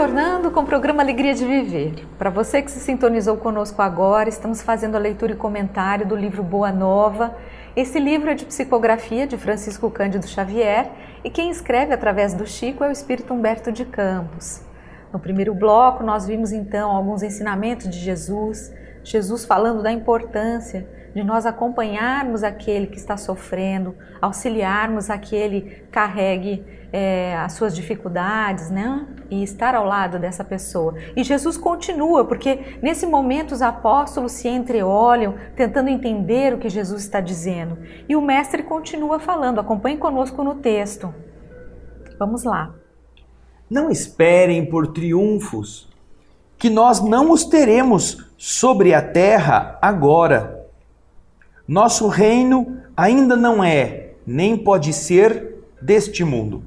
retornando com o programa Alegria de Viver. Para você que se sintonizou conosco agora, estamos fazendo a leitura e comentário do livro Boa Nova. Esse livro é de psicografia de Francisco Cândido Xavier e quem escreve através do Chico é o Espírito Humberto de Campos. No primeiro bloco, nós vimos então alguns ensinamentos de Jesus, Jesus falando da importância de nós acompanharmos aquele que está sofrendo, auxiliarmos aquele que carregue as suas dificuldades, né? E estar ao lado dessa pessoa. E Jesus continua, porque nesse momento os apóstolos se entreolham, tentando entender o que Jesus está dizendo. E o mestre continua falando, acompanhe conosco no texto. Vamos lá. Não esperem por triunfos, que nós não os teremos sobre a terra agora. Nosso reino ainda não é, nem pode ser, deste mundo.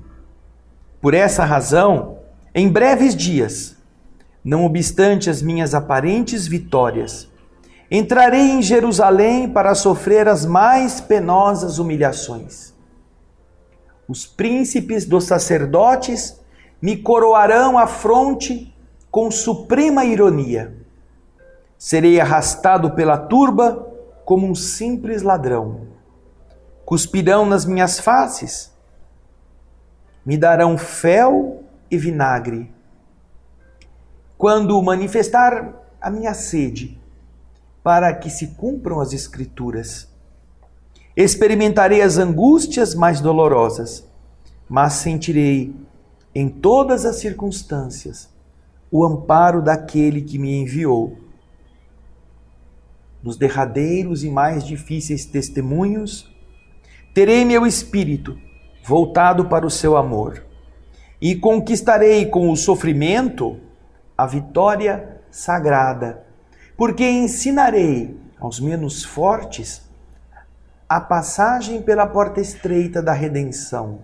Por essa razão, em breves dias, não obstante as minhas aparentes vitórias, entrarei em Jerusalém para sofrer as mais penosas humilhações. Os príncipes dos sacerdotes me coroarão a fronte com suprema ironia. Serei arrastado pela turba como um simples ladrão. Cuspirão nas minhas faces, me darão fel e vinagre. Quando manifestar a minha sede, para que se cumpram as Escrituras, experimentarei as angústias mais dolorosas, mas sentirei em todas as circunstâncias o amparo daquele que me enviou. Nos derradeiros e mais difíceis testemunhos, terei meu espírito voltado para o seu amor, e conquistarei com o sofrimento a vitória sagrada, porque ensinarei aos menos fortes a passagem pela porta estreita da redenção,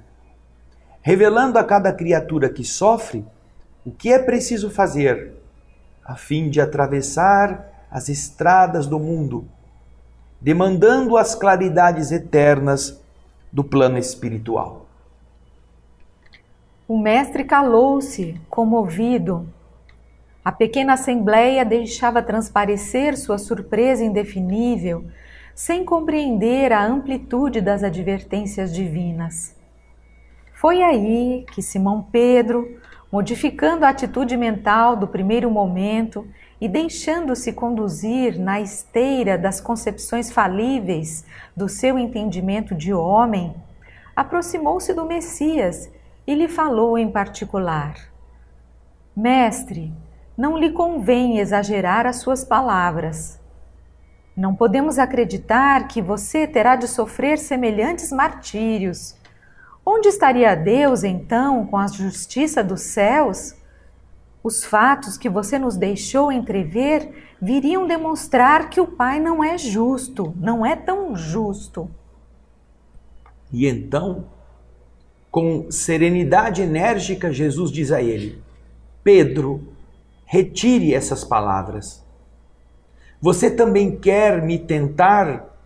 revelando a cada criatura que sofre o que é preciso fazer a fim de atravessar as estradas do mundo, demandando as claridades eternas do plano espiritual. O mestre calou-se, comovido. A pequena assembleia deixava transparecer sua surpresa indefinível, sem compreender a amplitude das advertências divinas. Foi aí que Simão Pedro, modificando a atitude mental do primeiro momento e deixando-se conduzir na esteira das concepções falíveis do seu entendimento de homem, aproximou-se do Messias e lhe falou em particular: Mestre, não lhe convém exagerar as suas palavras. Não podemos acreditar que você terá de sofrer semelhantes martírios. Onde estaria Deus, então, com a justiça dos céus? Os fatos que você nos deixou entrever viriam demonstrar que o Pai não é justo, não é tão justo. E então, com serenidade enérgica, Jesus diz a ele: Pedro, retire essas palavras. Você também quer me tentar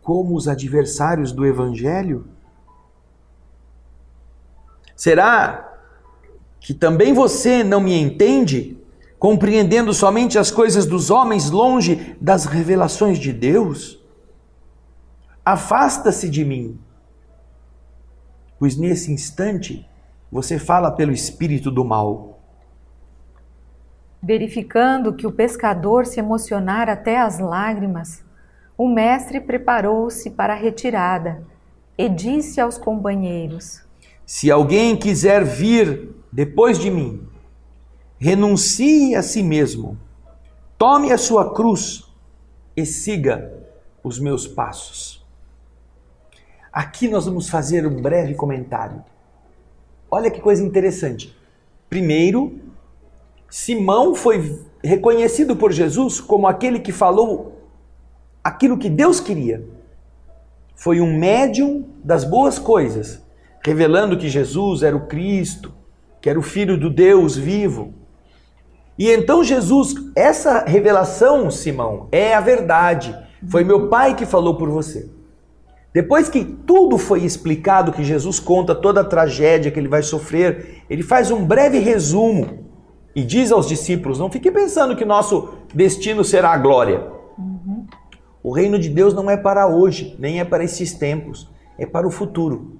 como os adversários do Evangelho? Será que também você não me entende, compreendendo somente as coisas dos homens longe das revelações de Deus? Afasta-se de mim, pois nesse instante você fala pelo espírito do mal. Verificando que o pescador se emocionara até as lágrimas, o mestre preparou-se para a retirada e disse aos companheiros: Se alguém quiser vir depois de mim, renuncie a si mesmo, tome a sua cruz e siga os meus passos. Aqui nós vamos fazer um breve comentário. Olha que coisa interessante. Primeiro, Simão foi reconhecido por Jesus como aquele que falou aquilo que Deus queria. Foi um médium das boas coisas, revelando que Jesus era o Cristo, que era o Filho do Deus vivo. E então Jesus, essa revelação, Simão, é a verdade. Foi meu Pai que falou por você. Depois que tudo foi explicado, que Jesus conta toda a tragédia que ele vai sofrer, ele faz um breve resumo e diz aos discípulos: não fique pensando que nosso destino será a glória. O reino de Deus não é para hoje, nem é para esses tempos, é para o futuro.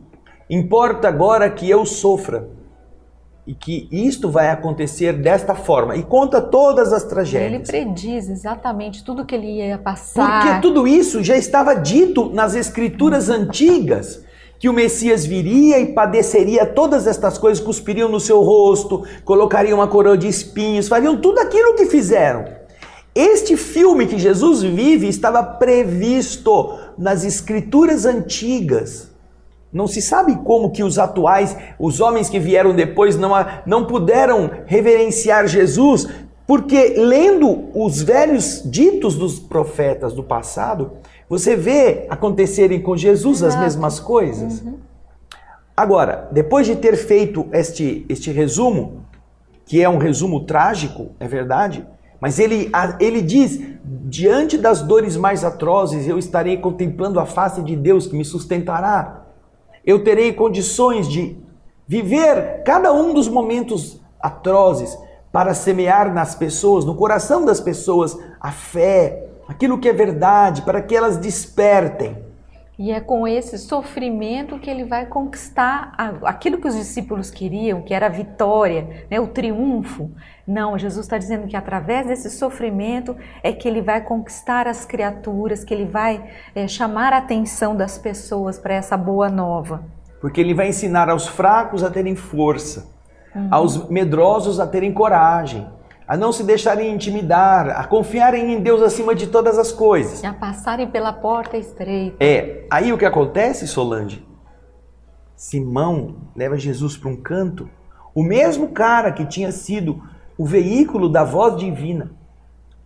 Importa agora que eu sofra e que isto vai acontecer desta forma. E conta todas as tragédias. Ele prediz exatamente tudo que ele ia passar. Porque tudo isso já estava dito nas escrituras antigas, que o Messias viria e padeceria todas estas coisas, cuspiriam no seu rosto, colocariam uma coroa de espinhos, fariam tudo aquilo que fizeram. Este filme que Jesus vive estava previsto nas escrituras antigas. Não se sabe como que os atuais, os homens que vieram depois não puderam reverenciar Jesus, porque lendo os velhos ditos dos profetas do passado, você vê acontecerem com Jesus as mesmas coisas. Agora, depois de ter feito este resumo, que é um resumo trágico, é verdade, mas ele diz: diante das dores mais atrozes, eu estarei contemplando a face de Deus que me sustentará. Eu terei condições de viver cada um dos momentos atrozes para semear nas pessoas, no coração das pessoas, a fé, aquilo que é verdade, para que elas despertem. E é com esse sofrimento que ele vai conquistar aquilo que os discípulos queriam, que era a vitória, né, o triunfo. Não, Jesus está dizendo que através desse sofrimento é que ele vai conquistar as criaturas, que ele vai chamar a atenção das pessoas para essa boa nova. Porque ele vai ensinar aos fracos a terem força, aos medrosos a terem coragem, a não se deixarem intimidar, a confiarem em Deus acima de todas as coisas. A passarem pela porta estreita. Aí o que acontece, Solange? Simão leva Jesus para um canto, o mesmo cara que tinha sido o veículo da voz divina,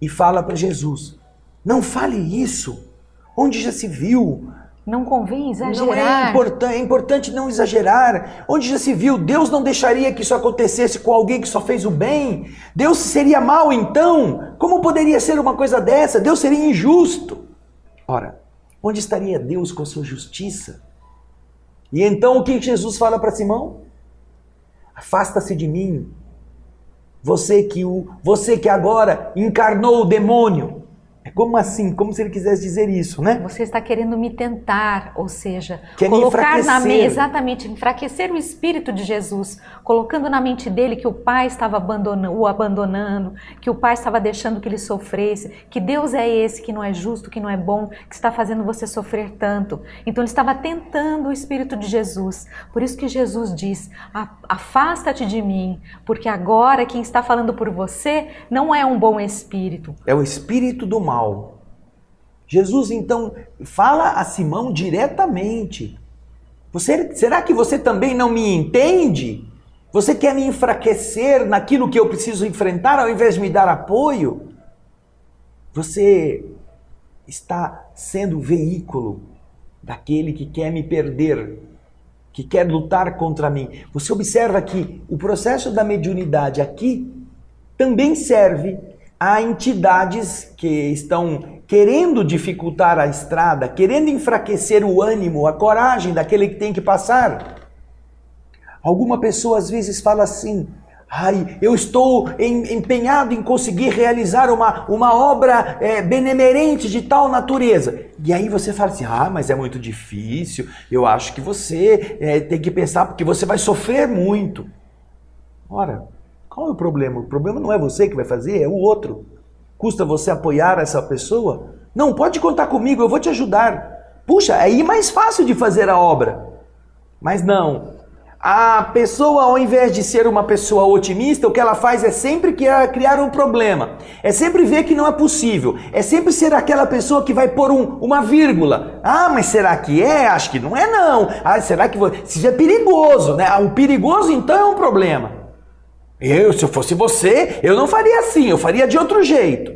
e fala para Jesus: não fale isso, onde já se viu? Não convém exagerar. Não é importante não exagerar. Onde já se viu? Deus não deixaria que isso acontecesse com alguém que só fez o bem. Deus seria mau então? Como poderia ser uma coisa dessa? Deus seria injusto. Ora, onde estaria Deus com a sua justiça? E então o que Jesus fala para Simão? Afasta-se de mim. Você que agora encarnou o demônio. É como assim? Como se ele quisesse dizer isso, né? Você está querendo me tentar, ou seja, quer colocar na mente, exatamente, enfraquecer o Espírito de Jesus, colocando na mente dele que o Pai estava o abandonando, que o Pai estava deixando que ele sofresse, que Deus é esse que não é justo, que não é bom, que está fazendo você sofrer tanto. Então ele estava tentando o Espírito de Jesus. Por isso que Jesus diz: afasta-te de mim, porque agora quem está falando por você não é um bom espírito. É o espírito do mal. Jesus então fala a Simão diretamente: será que você também não me entende? Você quer me enfraquecer naquilo que eu preciso enfrentar ao invés de me dar apoio? Você está sendo o veículo daquele que quer me perder, que quer lutar contra mim. Você observa que o processo da mediunidade aqui também serve a entidades que estão querendo dificultar a estrada, querendo enfraquecer o ânimo, a coragem daquele que tem que passar. Alguma pessoa às vezes fala assim: eu estou empenhado em conseguir realizar uma obra benemerente de tal natureza. E aí você fala assim: mas é muito difícil, eu acho que você tem que pensar, porque você vai sofrer muito. Ora, qual é o problema? O problema não é você que vai fazer, é o outro. Custa você apoiar essa pessoa? Não, pode contar comigo, eu vou te ajudar. Puxa, é aí mais fácil de fazer a obra. Mas não. A pessoa, ao invés de ser uma pessoa otimista, o que ela faz é sempre criar um problema. É sempre ver que não é possível. É sempre ser aquela pessoa que vai pôr uma vírgula. Mas será que é? Acho que não é não. Será que isso é perigoso, né? O perigoso então é um problema. Se eu fosse você, eu não faria assim, eu faria de outro jeito.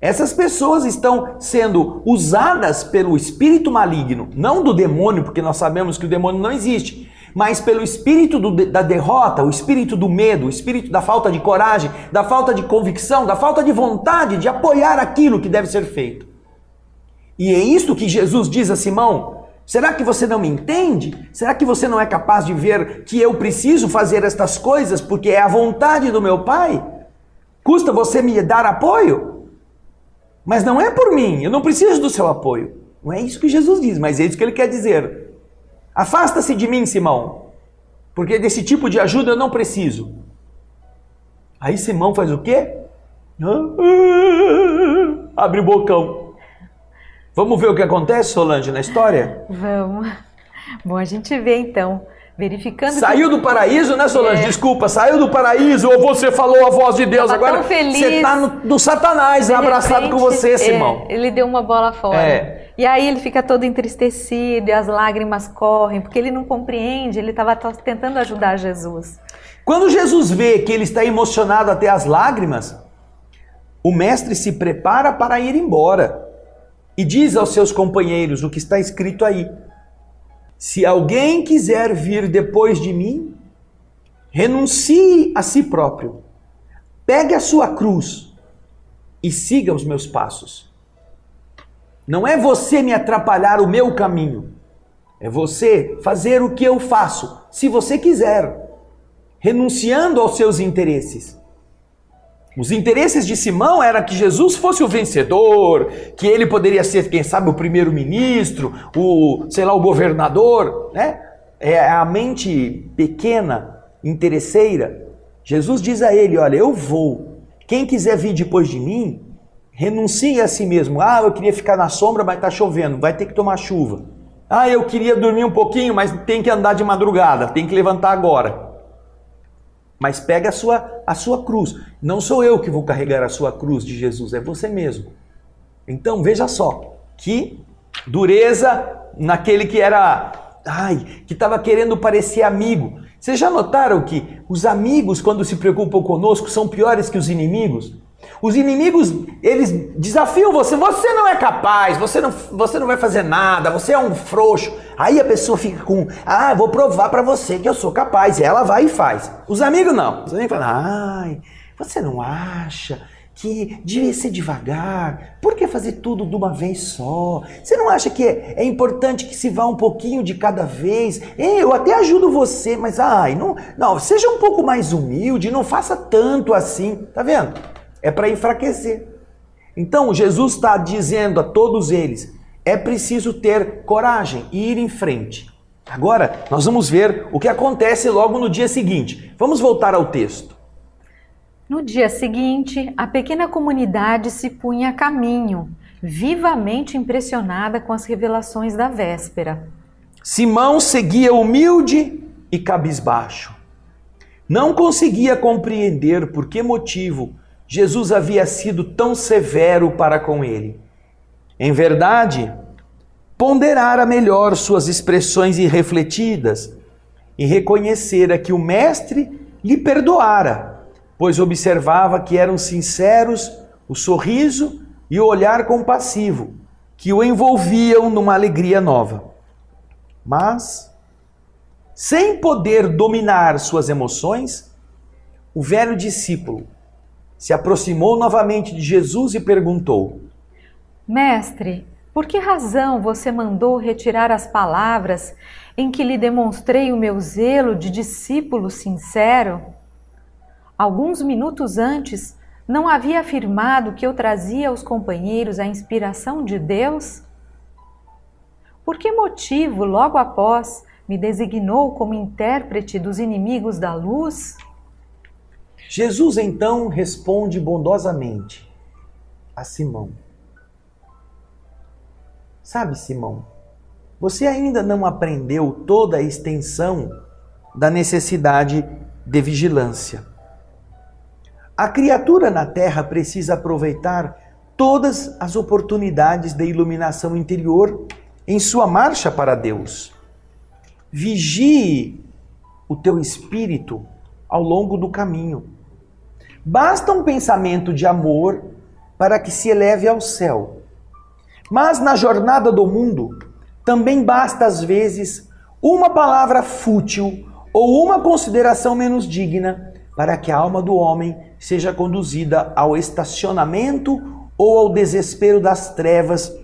Essas pessoas estão sendo usadas pelo espírito maligno, não do demônio, porque nós sabemos que o demônio não existe, mas pelo espírito da derrota, o espírito do medo, o espírito da falta de coragem, da falta de convicção, da falta de vontade de apoiar aquilo que deve ser feito. E é isto que Jesus diz a Simão: Será que você não me entende? Será que você não é capaz de ver que eu preciso fazer estas coisas porque é a vontade do meu Pai? Custa você me dar apoio? Mas não é por mim, eu não preciso do seu apoio. Não é isso que Jesus diz, mas é isso que ele quer dizer. Afasta-se de mim, Simão, porque desse tipo de ajuda eu não preciso. Aí Simão faz o quê? Abre o bocão. Vamos ver o que acontece, Solange, na história? Vamos. Bom, a gente vê então, verificando... Saiu do paraíso, né, Solange? Desculpa, saiu do paraíso, ou você falou a voz de Deus. Tava Agora tão feliz. você está no Satanás, abraçado com você, Simão. Ele deu uma bola fora. E aí ele fica todo entristecido e as lágrimas correm, porque ele não compreende, ele estava tentando ajudar Jesus. Quando Jesus vê que ele está emocionado até as lágrimas, o mestre se prepara para ir embora. E diz aos seus companheiros o que está escrito aí. Se alguém quiser vir depois de mim, renuncie a si próprio. Pegue a sua cruz e siga os meus passos. Não é você me atrapalhar o meu caminho. É você fazer o que eu faço, se você quiser, renunciando aos seus interesses. Os interesses de Simão era que Jesus fosse o vencedor, que ele poderia ser, quem sabe, o primeiro-ministro, o governador, né? É a mente pequena, interesseira. Jesus diz a ele, olha, eu vou. Quem quiser vir depois de mim, renuncie a si mesmo. Ah, eu queria ficar na sombra, mas está chovendo, vai ter que tomar chuva. Ah, eu queria dormir um pouquinho, mas tem que andar de madrugada, tem que levantar agora. Mas pega a sua cruz. Não sou eu que vou carregar a sua cruz de Jesus, é você mesmo. Então veja só, que dureza naquele que era, que estava querendo parecer amigo. Vocês já notaram que os amigos, quando se preocupam conosco, são piores que os inimigos? Os inimigos, eles desafiam você, você não é capaz, você não vai fazer nada, você é um frouxo. Aí a pessoa fica com, vou provar para você que eu sou capaz, e ela vai e faz. Os amigos não, você nem fala, você não acha que devia ser devagar? Por que fazer tudo de uma vez só? Você não acha que é importante que se vá um pouquinho de cada vez? Eu até ajudo você, mas não, seja um pouco mais humilde, não faça tanto assim, tá vendo? É para enfraquecer. Então, Jesus está dizendo a todos eles, é preciso ter coragem e ir em frente. Agora, nós vamos ver o que acontece logo no dia seguinte. Vamos voltar ao texto. No dia seguinte, a pequena comunidade se punha a caminho, vivamente impressionada com as revelações da véspera. Simão seguia humilde e cabisbaixo. Não conseguia compreender por que motivo Jesus havia sido tão severo para com ele. Em verdade, ponderara melhor suas expressões irrefletidas e reconhecera que o mestre lhe perdoara, pois observava que eram sinceros o sorriso e o olhar compassivo que o envolviam numa alegria nova. Mas, sem poder dominar suas emoções, o velho discípulo se aproximou novamente de Jesus e perguntou: Mestre, por que razão você mandou retirar as palavras em que lhe demonstrei o meu zelo de discípulo sincero? Alguns minutos antes, não havia afirmado que eu trazia aos companheiros a inspiração de Deus? Por que motivo, logo após, me designou como intérprete dos inimigos da luz? Jesus então responde bondosamente a Simão: Sabe, Simão, você ainda não aprendeu toda a extensão da necessidade de vigilância. A criatura na terra precisa aproveitar todas as oportunidades de iluminação interior em sua marcha para Deus. Vigie o teu espírito ao longo do caminho. Basta um pensamento de amor para que se eleve ao céu. Mas na jornada do mundo, também basta às vezes uma palavra fútil ou uma consideração menos digna para que a alma do homem seja conduzida ao estacionamento ou ao desespero das trevas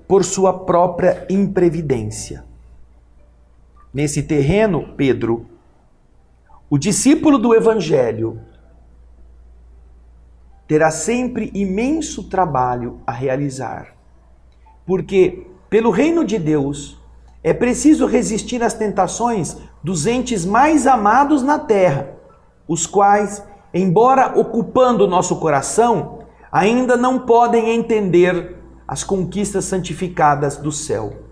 por sua própria imprevidência. nesse terreno, Pedro, o discípulo do Evangelho terá sempre imenso trabalho a realizar. Porque, pelo reino de Deus, é preciso resistir às tentações dos entes mais amados na terra, os quais, embora ocupando o nosso coração, ainda não podem entender as conquistas santificadas do céu.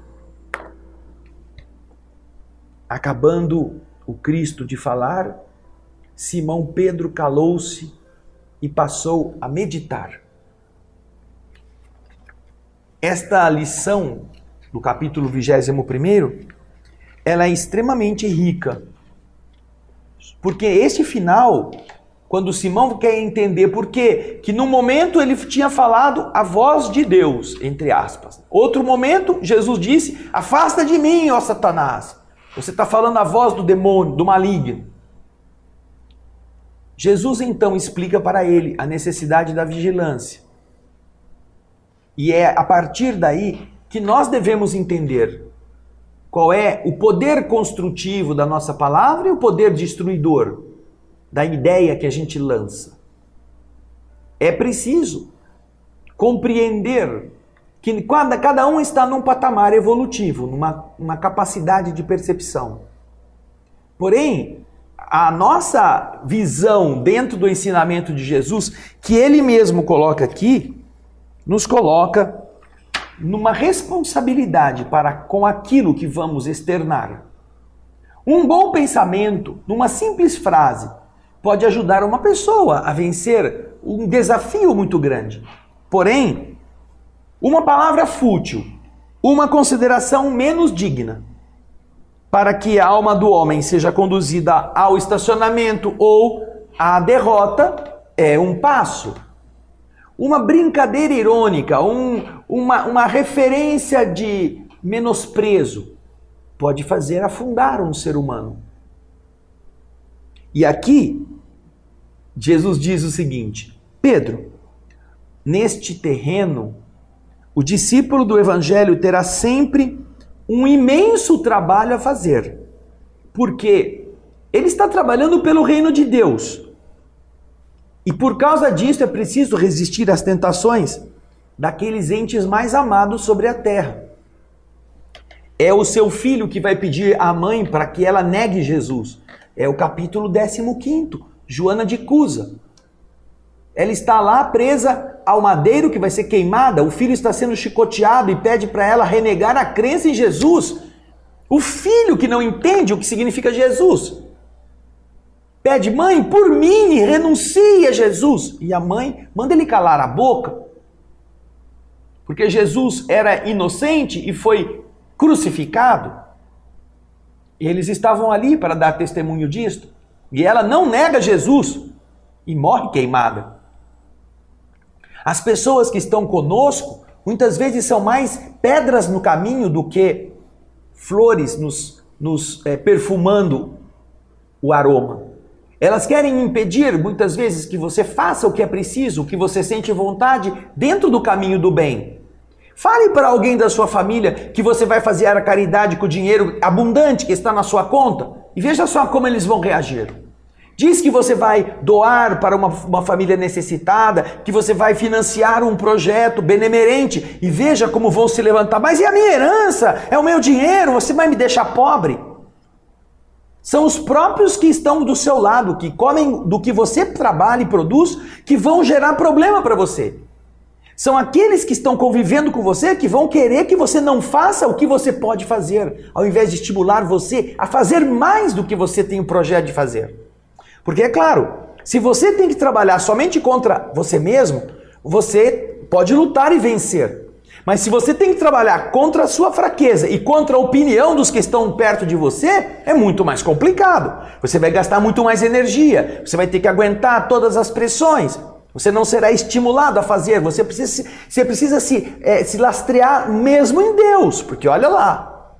Acabando o Cristo de falar, Simão Pedro calou-se e passou a meditar. Esta lição do capítulo 21, ela é extremamente rica. Porque este final, quando Simão quer entender por quê, que no momento ele tinha falado a voz de Deus, entre aspas. Outro momento, Jesus disse, afasta de mim, ó Satanás. Você está falando a voz do demônio, do maligno. Jesus então explica para ele a necessidade da vigilância. E é a partir daí que nós devemos entender qual é o poder construtivo da nossa palavra e o poder destruidor da ideia que a gente lança. É preciso compreender que cada um está num patamar evolutivo, numa capacidade de percepção. Porém, a nossa visão dentro do ensinamento de Jesus, que ele mesmo coloca aqui, nos coloca numa responsabilidade para com aquilo que vamos externar. Um bom pensamento, numa simples frase, pode ajudar uma pessoa a vencer um desafio muito grande. Porém, uma palavra fútil, uma consideração menos digna, para que a alma do homem seja conduzida ao estacionamento ou à derrota, é um passo. Uma brincadeira irônica, uma referência de menosprezo, pode fazer afundar um ser humano. E aqui, Jesus diz o seguinte: Pedro, neste terreno, o discípulo do Evangelho terá sempre um imenso trabalho a fazer, porque ele está trabalhando pelo reino de Deus. E por causa disso é preciso resistir às tentações daqueles entes mais amados sobre a terra. É o seu filho que vai pedir à mãe para que ela negue Jesus. É o capítulo 15, Joana de Cusa. Ela está lá presa ao madeiro que vai ser queimada, o filho está sendo chicoteado e pede para ela renegar a crença em Jesus. O filho que não entende o que significa Jesus pede, mãe, por mim, renuncie a Jesus. E a mãe manda ele calar a boca, porque Jesus era inocente e foi crucificado. E eles estavam ali para dar testemunho disto. E ela não nega Jesus e morre queimada. As pessoas que estão conosco, muitas vezes são mais pedras no caminho do que flores nos perfumando o aroma. Elas querem impedir, muitas vezes, que você faça o que é preciso, o que você sente vontade dentro do caminho do bem. Fale para alguém da sua família que você vai fazer a caridade com o dinheiro abundante que está na sua conta e veja só como eles vão reagir. Diz que você vai doar para uma família necessitada, que você vai financiar um projeto benemerente e veja como vão se levantar. Mas e a minha herança? É o meu dinheiro, você vai me deixar pobre? São os próprios que estão do seu lado, que comem do que você trabalha e produz, que vão gerar problema para você. São aqueles que estão convivendo com você que vão querer que você não faça o que você pode fazer, ao invés de estimular você a fazer mais do que você tem o projeto de fazer. Porque, é claro, se você tem que trabalhar somente contra você mesmo, você pode lutar e vencer. Mas se você tem que trabalhar contra a sua fraqueza e contra a opinião dos que estão perto de você, é muito mais complicado. Você vai gastar muito mais energia, você vai ter que aguentar todas as pressões, você não será estimulado a fazer, você precisa se lastrear mesmo em Deus, porque olha lá.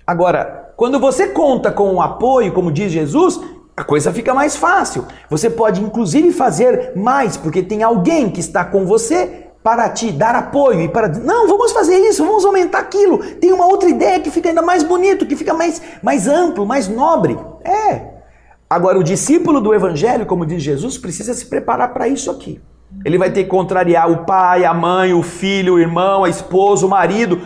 Agora, quando você conta com o apoio, como diz Jesus, a coisa fica mais fácil. Você pode inclusive fazer mais, porque tem alguém que está com você para te dar apoio e para não, vamos fazer isso, vamos aumentar aquilo. Tem uma outra ideia que fica ainda mais bonito, que fica mais amplo, mais nobre. Agora, o discípulo do evangelho, como diz Jesus, precisa se preparar para isso aqui. Ele vai ter que contrariar o pai, a mãe, o filho, o irmão, a esposa, o marido,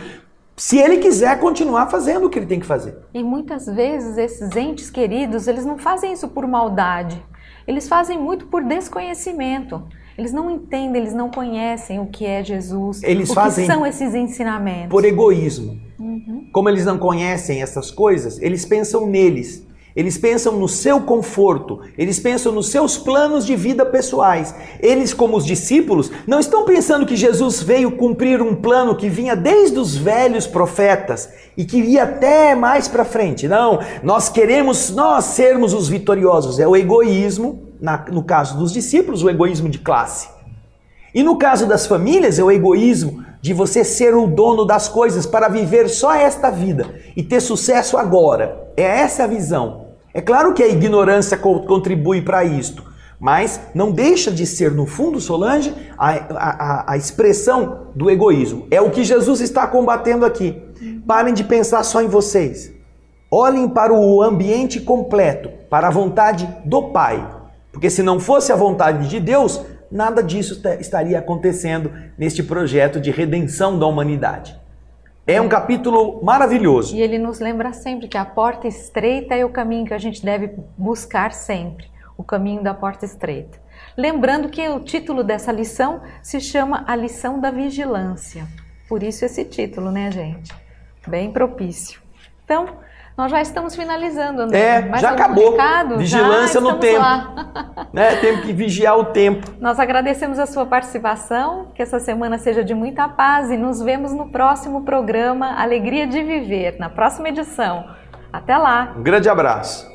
se ele quiser continuar fazendo o que ele tem que fazer. E muitas vezes esses entes queridos, eles não fazem isso por maldade. Eles fazem muito por desconhecimento. Eles não entendem, eles não conhecem o que é Jesus, eles o fazem que são esses ensinamentos. Por egoísmo. Como eles não conhecem essas coisas, eles pensam neles. Eles pensam no seu conforto, eles pensam nos seus planos de vida pessoais. Eles, como os discípulos, não estão pensando que Jesus veio cumprir um plano que vinha desde os velhos profetas e que ia até mais para frente. Não, nós queremos sermos os vitoriosos. É o egoísmo, no caso dos discípulos, o egoísmo de classe. E no caso das famílias, é o egoísmo de você ser o dono das coisas para viver só esta vida e ter sucesso agora. É essa a visão. É claro que a ignorância contribui para isto, mas não deixa de ser, no fundo, Solange, a expressão do egoísmo. É o que Jesus está combatendo aqui. Parem de pensar só em vocês. Olhem para o ambiente completo, para a vontade do Pai. Porque se não fosse a vontade de Deus, nada disso estaria acontecendo neste projeto de redenção da humanidade. É um capítulo maravilhoso. E ele nos lembra sempre que a porta estreita é o caminho que a gente deve buscar sempre, o caminho da porta estreita. Lembrando que o título dessa lição se chama A Lição da Vigilância. Por isso esse título, né, gente? Bem propício. Então, nós já estamos finalizando, André. Mais já algum acabou. Recado? Vigilância no tempo. Temos que vigiar o tempo. Nós agradecemos a sua participação, que essa semana seja de muita paz e nos vemos no próximo programa Alegria de Viver, na próxima edição. Até lá. Um grande abraço.